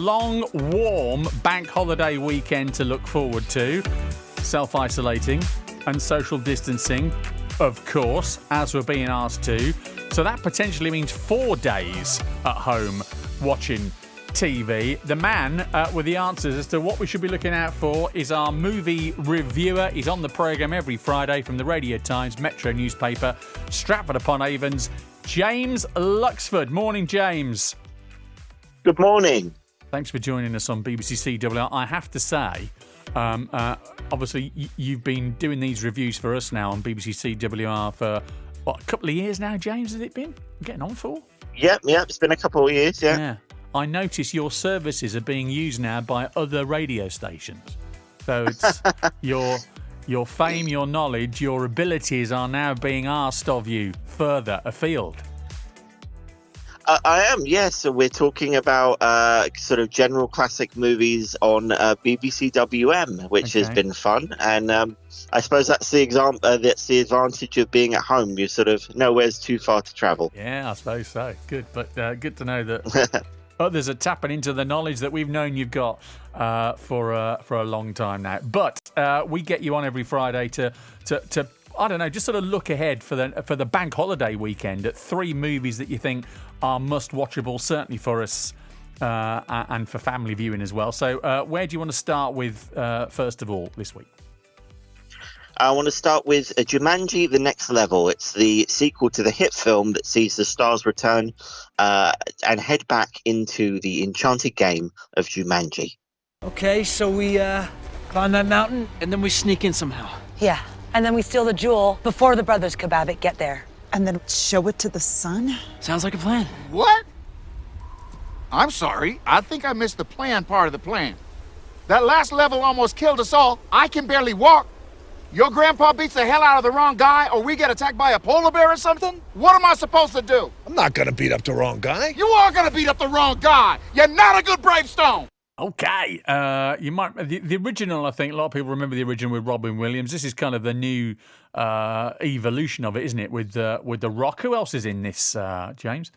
long, warm bank holiday weekend to look forward to. Self-isolating and social distancing, of course, as we're being asked to. So that potentially means 4 days at home watching TV. The man with the answers as to what we should be looking out for is our movie reviewer. He's on the programme every Friday from the Radio Times Metro newspaper, Stratford-upon-Avon's, James Luxford. Morning, James. Good morning. Thanks for joining us on BBC CWR. I have to say, obviously, you've been doing these reviews for us now on BBC CWR for, what, a couple of years now, James, has it been? Getting on for? Yep, it's been a couple of years, yeah. I notice your services are being used now by other radio stations. So it's your fame, your knowledge, your abilities are now being asked of you further afield. I am, yes. So we're talking about sort of general classic movies on BBC CWR, which has been fun. And I suppose that's the advantage of being at home. You're sort of nowhere's too far to travel. Yeah, I suppose so. Good, but good to know that others are tapping into the knowledge that we've known you've got for a long time now. But we get you on every Friday to I don't know, just sort of look ahead for the bank holiday weekend at 3 movies that you think are must-watchable, certainly for us and for family viewing as well. So where do you want to start with first of all this week? I want to start with Jumanji, The Next Level. It's the sequel to the hit film that sees the stars return and head back into the enchanted game of Jumanji. Okay, so we climb that mountain and then we sneak in somehow. Yeah, and then we steal the jewel before the brothers Kebab get there. And then show it to the sun? Sounds like a plan. What? I'm sorry. I think I missed the plan part of the plan. That last level almost killed us all. I can barely walk. Your grandpa beats the hell out of the wrong guy, or we get attacked by a polar bear or something? What am I supposed to do? I'm not gonna beat up the wrong guy. You are gonna beat up the wrong guy. You're not a good bravestone. Okay, you might the original. I think a lot of people remember the original with Robin Williams. This is kind of the new evolution of it, isn't it? With The Rock. Who else is in this, James?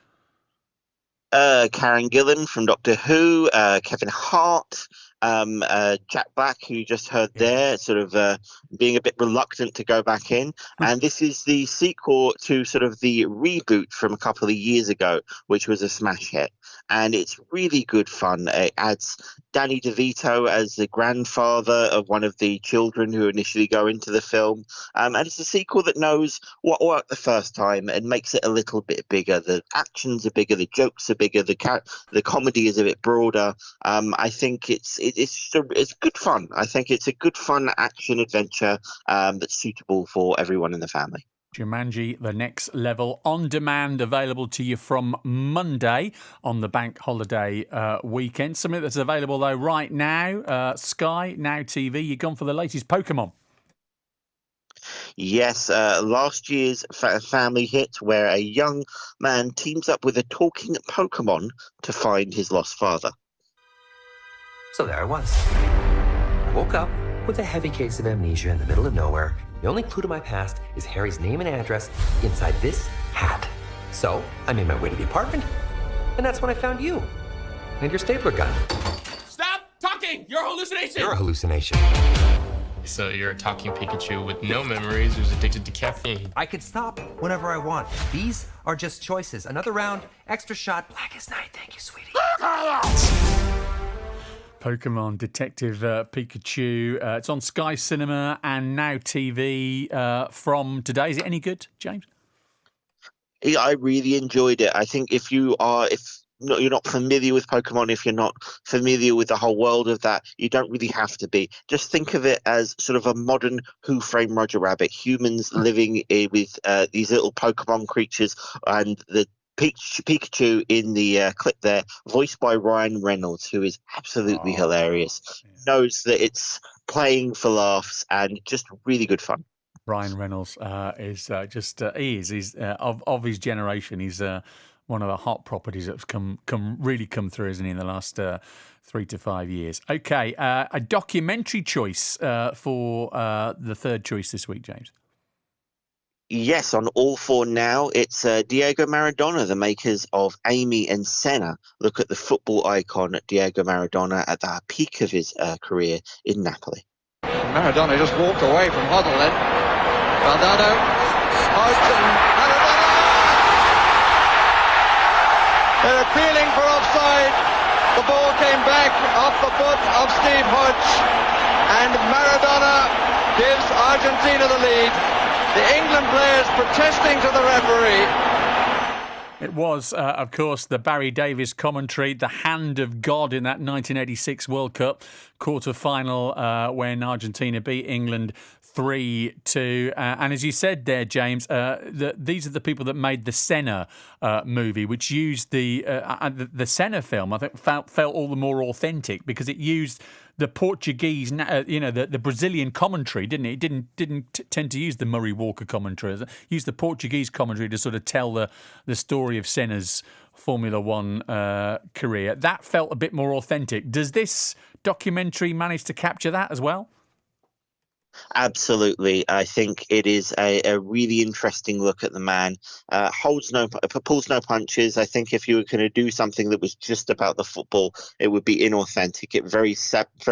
Karen Gillan from Doctor Who, Kevin Hart, Jack Black, who you just heard there, sort of being a bit reluctant to go back in. And this is the sequel to sort of the reboot from a couple of years ago, which was a smash hit. And it's really good fun. It adds Danny DeVito as the grandfather of one of the children who initially go into the film. And it's a sequel that knows what worked the first time and makes it a little bit bigger. The actions are bigger, the jokes are bigger, the comedy is a bit broader. I think it's good fun. I think it's a good fun action adventure that's suitable for everyone in the family. Jumanji, The Next Level, on demand, available to you from Monday on the bank holiday weekend. Something that's available, though, right now, Sky, Now TV. You've gone for the latest Pokemon. Yes, last year's family hit where a young man teams up with a talking Pokemon to find his lost father. So there I was. I woke up with a heavy case of amnesia in the middle of nowhere. The only clue to my past is Harry's name and address inside this hat. So I made my way to the apartment, and that's when I found you and your stapler gun. Stop talking! You're a hallucination! You're a hallucination. So you're a talking Pikachu with no memories who's addicted to caffeine. I could stop whenever I want. These are just choices. Another round, extra shot, black as night. Thank you, sweetie. Pokemon Detective Pikachu. It's on Sky Cinema and Now TV from today. Is it any good, James? Yeah, I really enjoyed it. I think if you're not familiar with Pokemon, if you're not familiar with the whole world of that, you don't really have to be. Just think of it as sort of a modern Who Framed Roger Rabbit, humans living with these little Pokemon creatures, and the Pikachu in the clip there, voiced by Ryan Reynolds, who is absolutely hilarious. Yeah. Knows that it's playing for laughs and just really good fun. Ryan Reynolds is he's of his generation. He's one of the hot properties that's come through, isn't he, in the last 3 to 5 years? Okay, a documentary choice for the third choice this week, James. Yes, on All 4 now, it's Diego Maradona, the makers of Amy and Senna. Look at the football icon Diego Maradona at the peak of his career in Napoli. Maradona just walked away from Hoddle then. Valdano, out and Maradona! They're appealing for offside. The ball came back off the foot of Steve Hodge, and Maradona gives Argentina the lead. The England players protesting to the referee. It was, of course, the Barry Davies commentary, the hand of God in that 1986 World Cup quarter-final when Argentina beat England 3-2. And as you said there, James, these are the people that made the Senna movie, which used the Senna film, I think, felt all the more authentic because it used the Portuguese, the Brazilian commentary, didn't it? It didn't tend to use the Murray Walker commentary. It used the Portuguese commentary to sort of tell the story of Senna's Formula One career. That felt a bit more authentic. Does this documentary manage to capture that as well? Absolutely. I think it is a really interesting look at the man. Pulls no punches. I think if you were going to do something that was just about the football, it would be inauthentic. It very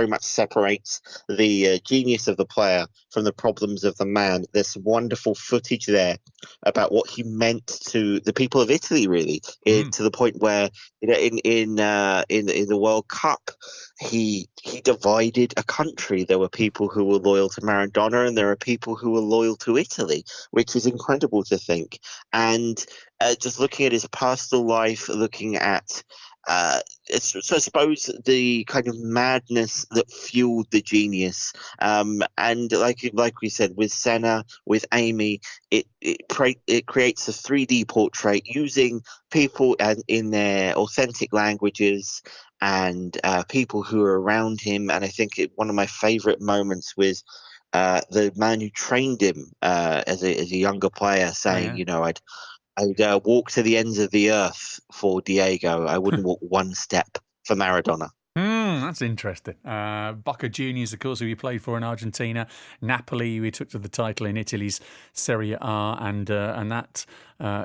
much separates the genius of the player from the problems of the man. There's some wonderful footage there about what he meant to the people of Italy, really, to the point where in the World Cup, he divided a country. There were people who were loyal to Maradona and there are people who were loyal to Italy, which is incredible to think. And just looking at his personal life, looking at so I suppose the kind of madness that fueled the genius, and like we said, with Senna, with Amy, it creates a 3D portrait using people in their authentic languages and people who are around him. And I think one of my favourite moments was the man who trained him as a younger player saying, I'd walk to the ends of the earth for Diego. I wouldn't walk one step for Maradona. That's interesting. Boca Juniors, of course, who he played for in Argentina. Napoli, who he took to the title in Italy's Serie A, and that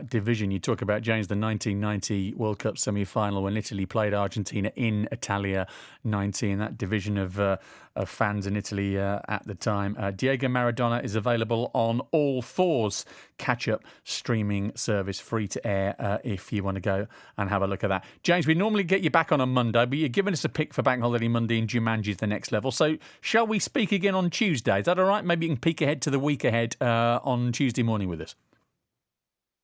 division you talk about, James, the 1990 World Cup semi-final when Italy played Argentina in Italia 90, and that division of fans in Italy at the time. Diego Maradona is available on All 4's catch-up streaming service, free to air if you want to go and have a look at that. James, we normally get you back on a Monday, but you're giving us a pick for Bank Holiday Monday and Jumanji is the next level. So shall we speak again on Tuesday? Is that all right? Maybe you can peek ahead to the week ahead on Tuesday morning with us.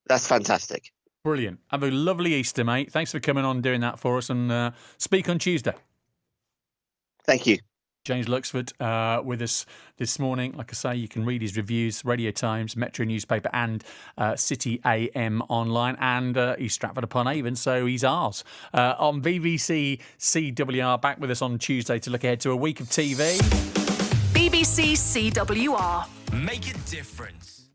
That's fantastic. Brilliant. Have a lovely Easter, mate. Thanks for coming on and doing that for us, and speak on Tuesday. Thank you. James Luxford with us this morning. Like I say, you can read his reviews, Radio Times, Metro newspaper and City AM online, and he's Stratford-upon-Avon, so he's ours. On BBC CWR, back with us on Tuesday to look ahead to a week of TV. BBC CWR. Make a difference.